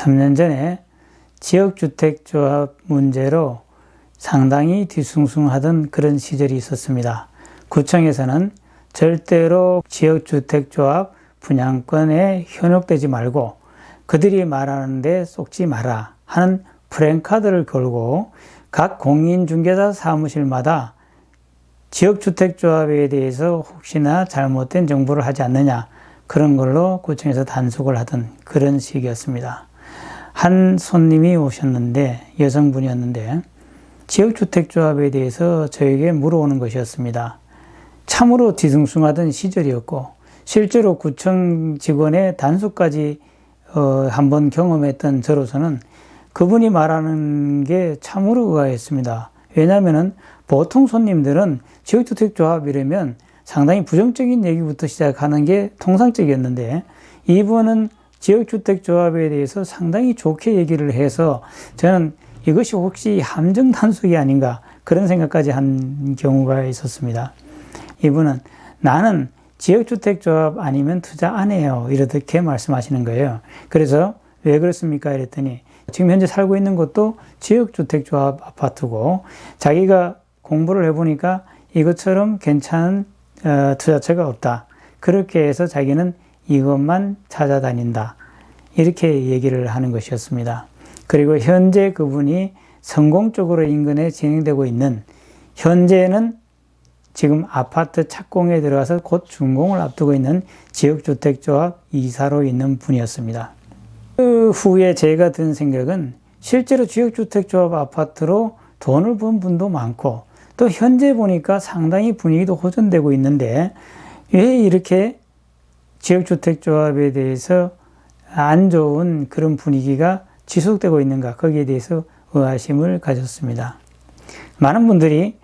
3년 전에 지역주택조합 문제로 상당히 뒤숭숭하던 그런 시절이 있었습니다. 구청에서는 절대로 지역주택조합 분양권에 현혹되지 말고 그들이 말하는 데 속지 마라 하는 프랜카드를 걸고 각 공인중개사 사무실마다 지역주택조합에 대해서 혹시나 잘못된 정보를 하지 않느냐, 그런 걸로 구청에서 단속을 하던 그런 시기였습니다. 한 손님이 오셨는데, 여성분이었는데 지역주택조합에 대해서 저에게 물어오는 것이었습니다. 참으로 뒤숭숭하던 시절이었고 실제로 구청 직원의 단속까지 한번 경험했던 저로서는 그분이 말하는 게 참으로 의아했습니다. 왜냐하면 보통 손님들은 지역주택조합이라면 상당히 부정적인 얘기부터 시작하는 게 통상적이었는데, 이분은 지역주택조합에 대해서 상당히 좋게 얘기를 해서 저는 이것이 혹시 함정단속이 아닌가 그런 생각까지 한 경우가 있었습니다. 이분은 나는 지역주택조합 아니면 투자 안 해요, 이렇게 말씀하시는 거예요. 그래서 왜 그렇습니까? 이랬더니 지금 현재 살고 있는 곳도 지역주택조합 아파트고 자기가 공부를 해보니까 이것처럼 괜찮은 투자처가 없다. 그렇게 해서 자기는 이것만 찾아다닌다. 이렇게 얘기를 하는 것이었습니다. 그리고 현재 그분이 성공적으로 인근에 진행되고 있는, 현재는 지금 아파트 착공에 들어가서 곧 준공을 앞두고 있는 지역주택조합 이사로 있는 분이었습니다. 그 후에 제가 든 생각은 실제로 지역주택조합 아파트로 돈을 번 분도 많고 또 현재 보니까 상당히 분위기도 호전되고 있는데 왜 이렇게 지역주택조합에 대해서 안 좋은 그런 분위기가 지속되고 있는가, 거기에 대해서 의아심을 가졌습니다. 많은 분들이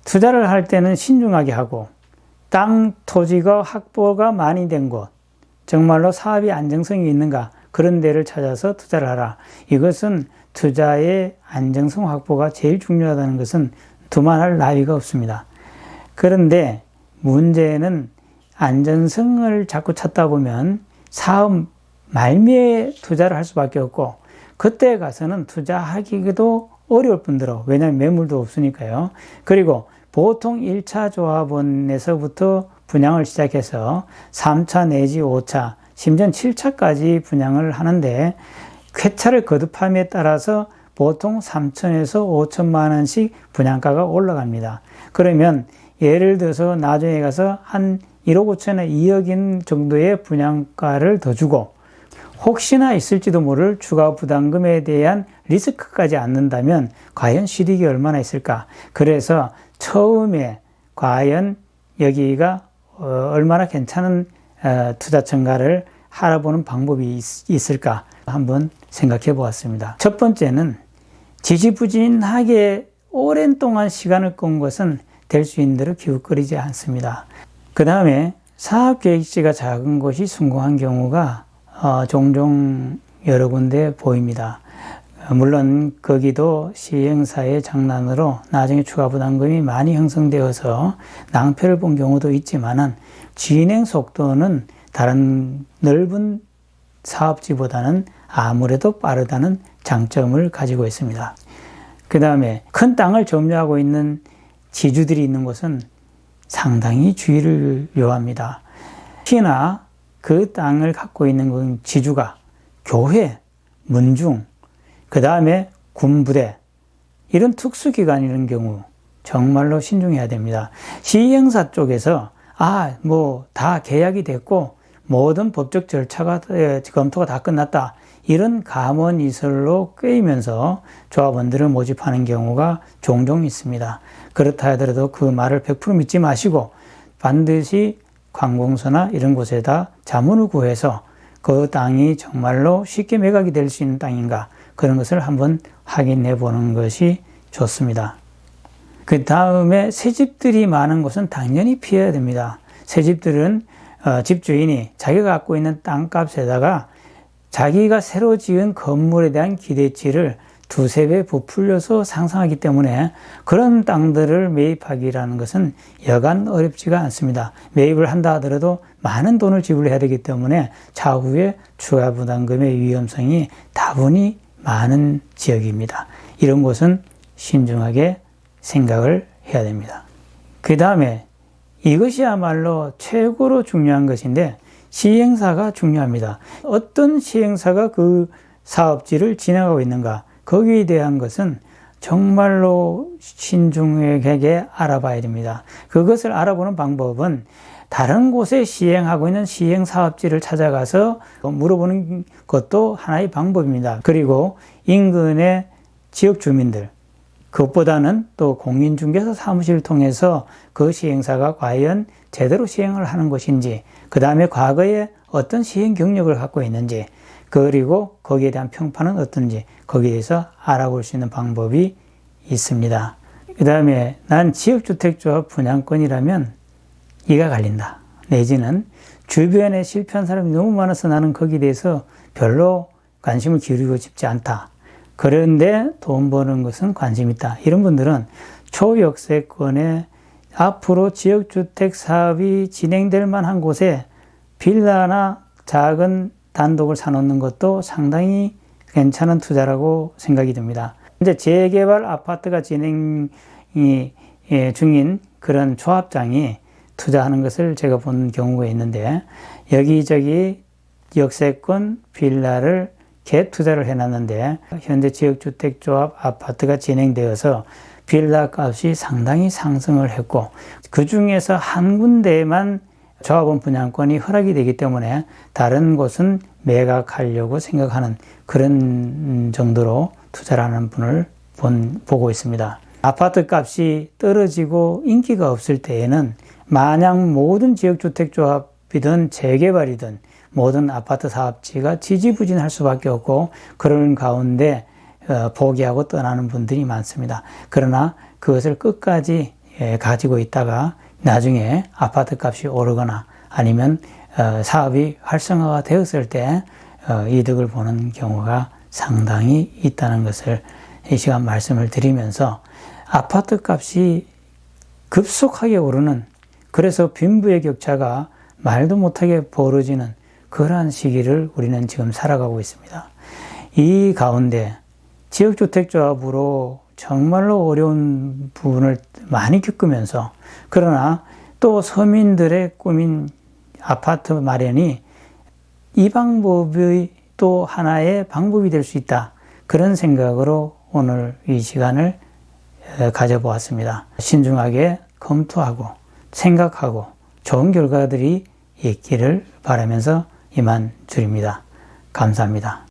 투자를 할 때는 신중하게 하고 땅, 토지가 확보가 많이 된 곳, 정말로 사업이 안정성이 있는가, 그런 데를 찾아서 투자를 하라. 이것은 투자의 안정성 확보가 제일 중요하다는 것은 두말할 나위가 없습니다. 그런데 문제는 안전성을 자꾸 찾다 보면 사업 말미에 투자를 할 수밖에 없고 그때 가서는 투자하기도 어려울 뿐더러, 왜냐하면 매물도 없으니까요. 그리고 보통 1차 조합원에서부터 분양을 시작해서 3차 내지 5차, 심지어 7차까지 분양을 하는데 쾌차를 거듭함에 따라서 보통 3천에서 5천만 원씩 분양가가 올라갑니다. 그러면 예를 들어서 나중에 가서 한 1억 5천에 2억인 정도의 분양가를 더 주고 혹시나 있을지도 모를 추가 부담금에 대한 리스크까지 안는다면 과연 실익이 얼마나 있을까? 그래서 처음에 과연 여기가 얼마나 괜찮은 투자처인가를 알아보는 방법이 있을까 한번 생각해 보았습니다. 첫 번째는 지지부진하게 오랜 동안 시간을 끈 것은 될 수 있는 대로 기웃거리지 않습니다. 그 다음에 사업계획지가 작은 곳이 성공한 경우가 종종 여러 군데 보입니다. 물론 거기도 시행사의 장난으로 나중에 추가 부담금이 많이 형성되어서 낭패를 본 경우도 있지만은 진행 속도는 다른 넓은 사업지보다는 아무래도 빠르다는 장점을 가지고 있습니다. 그 다음에 큰 땅을 점유하고 있는 지주들이 있는 곳은 상당히 주의를 요합니다. 특히나 그 땅을 갖고 있는 지주가 교회, 문중, 그 다음에 군부대, 이런 특수기관 이런 경우 정말로 신중해야 됩니다. 시행사 쪽에서 다 계약이 됐고 모든 법적 절차가 검토가 다 끝났다, 이런 감언이설로 꿰이면서 조합원들을 모집하는 경우가 종종 있습니다. 그렇다 하더라도 그 말을 100% 믿지 마시고 반드시 관공서나 이런 곳에다 자문을 구해서 그 땅이 정말로 쉽게 매각이 될 수 있는 땅인가, 그런 것을 한번 확인해 보는 것이 좋습니다. 그 다음에 새집들이 많은 곳은 당연히 피해야 됩니다. 새집들은 집주인이 자기가 갖고 있는 땅값에다가 자기가 새로 지은 건물에 대한 기대치를 두세 배 부풀려서 상승하기 때문에 그런 땅들을 매입하기라는 것은 여간 어렵지가 않습니다. 매입을 한다 하더라도 많은 돈을 지불해야 되기 때문에 차후에 추가 부담금의 위험성이 다분히 많은 지역입니다. 이런 곳은 신중하게 생각을 해야 됩니다. 그 다음에 이것이야말로 최고로 중요한 것인데 시행사가 중요합니다. 어떤 시행사가 그 사업지를 지나가고 있는가, 거기에 대한 것은 정말로 신중하게 알아봐야 됩니다. 그것을 알아보는 방법은 다른 곳에 시행하고 있는 시행사업지를 찾아가서 물어보는 것도 하나의 방법입니다. 그리고 인근의 지역 주민들, 그것보다는 또 공인중개사 사무실을 통해서 그 시행사가 과연 제대로 시행을 하는 것인지, 그 다음에 과거에 어떤 시행 경력을 갖고 있는지, 그리고 거기에 대한 평판은 어떤지 거기에 대해서 알아볼 수 있는 방법이 있습니다. 그 다음에 난 지역주택조합 분양권이라면 이가 갈린다. 내지는 주변에 실패한 사람이 너무 많아서 나는 거기에 대해서 별로 관심을 기울이고 싶지 않다. 그런데 돈 버는 것은 관심 있다. 이런 분들은 초역세권에 앞으로 지역주택 사업이 진행될 만한 곳에 빌라나 작은 단독을 사놓는 것도 상당히 괜찮은 투자라고 생각이 듭니다. 이제 재개발 아파트가 진행 중인 그런 조합장이 투자하는 것을 제가 본 경우가 있는데, 여기저기 역세권 빌라를 갭 투자를 해놨는데 현재 지역주택조합 아파트가 진행되어서 빌라 값이 상당히 상승을 했고, 그 중에서 한 군데에만 조합원 분양권이 허락이 되기 때문에 다른 곳은 매각하려고 생각하는 그런 정도로 투자를 하는 분을 보고 있습니다. 아파트 값이 떨어지고 인기가 없을 때에는 마냥 모든 지역주택조합이든 재개발이든 모든 아파트 사업지가 지지부진할 수밖에 없고, 그런 가운데 포기하고 떠나는 분들이 많습니다. 그러나 그것을 끝까지 가지고 있다가 나중에 아파트 값이 오르거나 아니면 사업이 활성화가 되었을 때 이득을 보는 경우가 상당히 있다는 것을 이 시간 말씀을 드리면서, 아파트 값이 급속하게 오르는, 그래서 빈부의 격차가 말도 못하게 벌어지는 그러한 시기를 우리는 지금 살아가고 있습니다. 이 가운데 지역주택조합으로 정말로 어려운 부분을 많이 겪으면서, 그러나 또 서민들의 꿈인 아파트 마련이 이 방법이 또 하나의 방법이 될 수 있다. 그런 생각으로 오늘 이 시간을 가져보았습니다. 신중하게 검토하고 생각하고 좋은 결과들이 있기를 바라면서 이만 드립니다. 감사합니다.